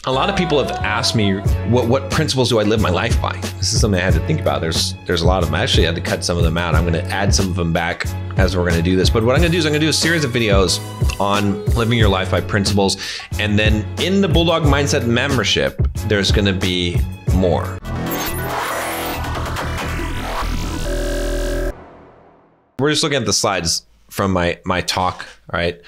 a lot of people have asked me, what principles do I live my life by? This is something I had to think about. There's a lot of them. I actually had to cut some of them out. I'm going to add some of them back as we're going to do this. But what I'm going to do is I'm going to do a series of videos on living your life by principles. And then in the Bulldog Mindset membership, there's going to be more. We're just looking at the slides from my talk, all right?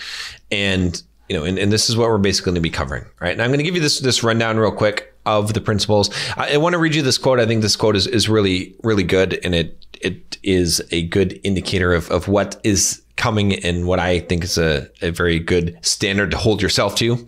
And and this is what we're basically going to be covering, right? And I'm going to give you this rundown real quick of the principles. I want to read you this quote. I think this quote is really, really good, and it is a good indicator of what is coming and what I think is a very good standard to hold yourself to.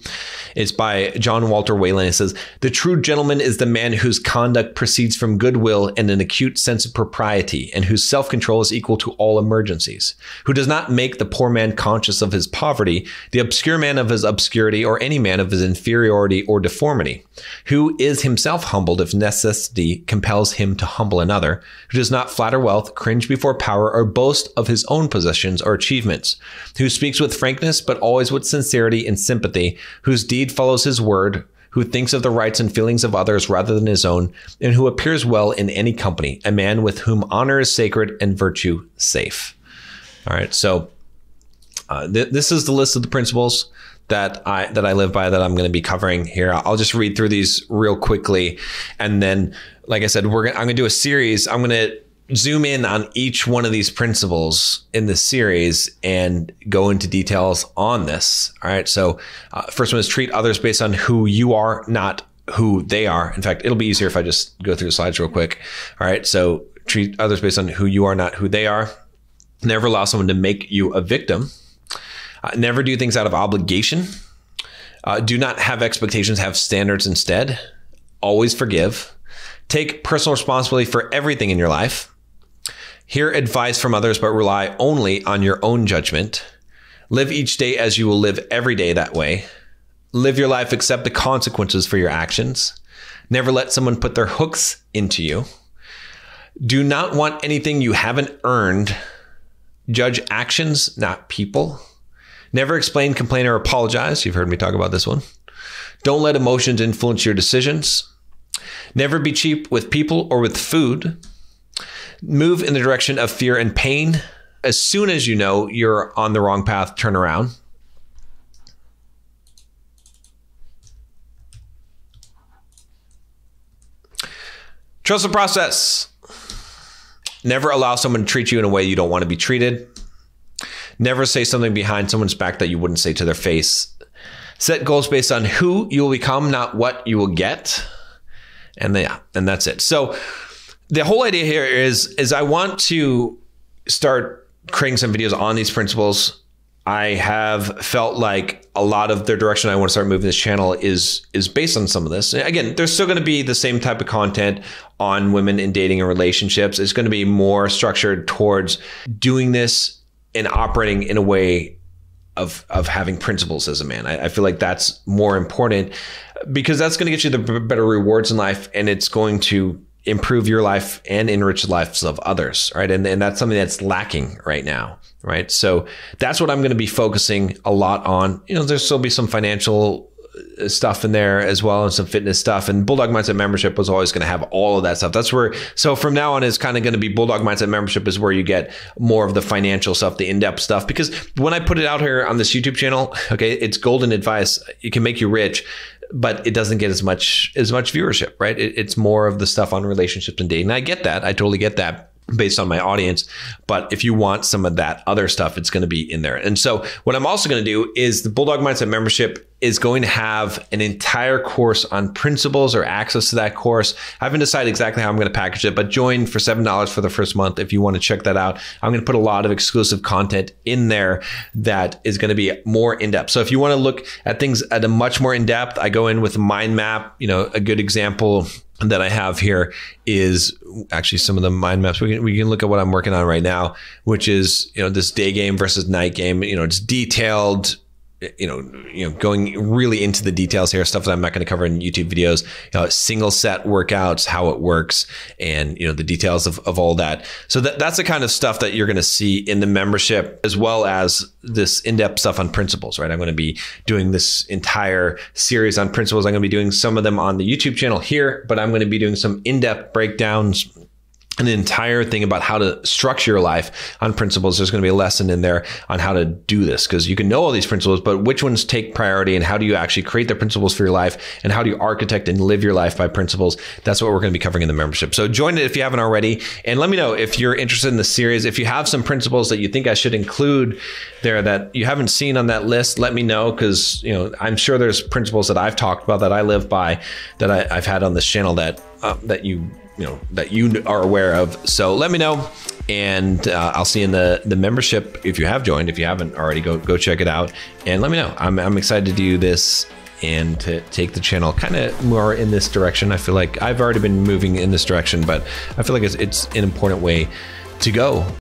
It's by John Walter Wayland. It says, "The true gentleman is the man whose conduct proceeds from goodwill and an acute sense of propriety, and whose self-control is equal to all emergencies, who does not make the poor man conscious of his poverty, the obscure man of his obscurity, or any man of his inferiority or deformity, who is himself humbled if necessity compels him to humble another, who does not flatter wealth, cringe before power, or boast of his own possessions or achievements, who speaks with frankness but always with sincerity and sympathy, whose deed follows his word, who thinks of the rights and feelings of others rather than his own, and who appears well in any company, a man with whom honor is sacred and virtue safe." All right, so this is the list of the principles that I live by, that I'm going to be covering here. I'll just read through these real quickly, and then, like I said, I'm going to do a series. I'm going to zoom in on each one of these principles in this series and go into details on this. All right. So first one is treat others based on who you are, not who they are. In fact, it'll be easier if I just go through the slides real quick. All right. So treat others based on who you are, not who they are. Never allow someone to make you a victim. Never do things out of obligation. Do not have expectations, have standards instead. Always forgive. Take personal responsibility for everything in your life. Hear advice from others, but rely only on your own judgment. Live each day as you will live every day that way. Live your life, accept the consequences for your actions. Never let someone put their hooks into you. Do not want anything you haven't earned. Judge actions, not people. Never explain, complain, or apologize. You've heard me talk about this one. Don't let emotions influence your decisions. Never be cheap with people or with food. Move in the direction of fear and pain. As soon as you know you're on the wrong path, turn around. Trust the process. Never allow someone to treat you in a way you don't want to be treated. Never say something behind someone's back that you wouldn't say to their face. Set goals based on who you will become, not what you will get. And that's it. So the whole idea here is I want to start creating some videos on these principles. I have felt like a lot of the direction I want to start moving this channel is based on some of this. Again, there's still going to be the same type of content on women in dating and relationships. It's going to be more structured towards doing this and operating in a way of having principles as a man. I feel like that's more important, because that's going to get you the better rewards in life, and it's going to improve your life and enrich the lives of others, right? And that's something that's lacking right now, right? So that's what I'm going to be focusing a lot on. There'll still be some financial stuff in there as well, and some fitness stuff. And Bulldog Mindset membership was always going to have all of that stuff. That's where, so from now on, it's kind of going to be Bulldog Mindset membership is where you get more of the financial stuff, the in-depth stuff. Because when I put it out here on this YouTube channel, okay, it's golden advice. It can make you rich, but it doesn't get as much viewership, right? It's more of the stuff on relationships and dating. I get that. I totally get that based on my audience. But if you want some of that other stuff, it's going to be in there. And so what I'm also going to do is the Bulldog Mindset membership is going to have an entire course on principles, or access to that course. I haven't decided exactly how I'm going to package it, but join for $7 for the first month if you want to check that out. I'm going to put a lot of exclusive content in there that is going to be more in-depth. So if you want to look at things at a much more in-depth, I go in with a mind map. A good example that I have here is actually some of the mind maps. We can look at what I'm working on right now, which is, this day game versus night game. It's detailed going really into the details here, stuff that I'm not going to cover in YouTube videos, single set workouts, how it works, and the details of all that. So that's the kind of stuff that you're going to see in the membership, as well as this in-depth stuff on principles, right? I'm going to be doing this entire series on principles. I'm going to be doing some of them on the YouTube channel here, but I'm going to be doing some in-depth breakdowns, an entire thing about how to structure your life on principles. There's going to be a lesson in there on how to do this, because you can know all these principles, but which ones take priority, and how do you actually create the principles for your life, and how do you architect and live your life by principles? That's what we're going to be covering in the membership. So join it if you haven't already, and let me know if you're interested in the series. If you have some principles that you think I should include there that you haven't seen on that list, let me know, because I'm sure there's principles that I've talked about that I live by, that I've had on this channel that you are aware of. So let me know, and I'll see you in the membership. If you have joined, if you haven't already, go check it out, and let me know. I'm excited to do this and to take the channel kind of more in this direction. I feel like I've already been moving in this direction, but I feel like it's an important way to go.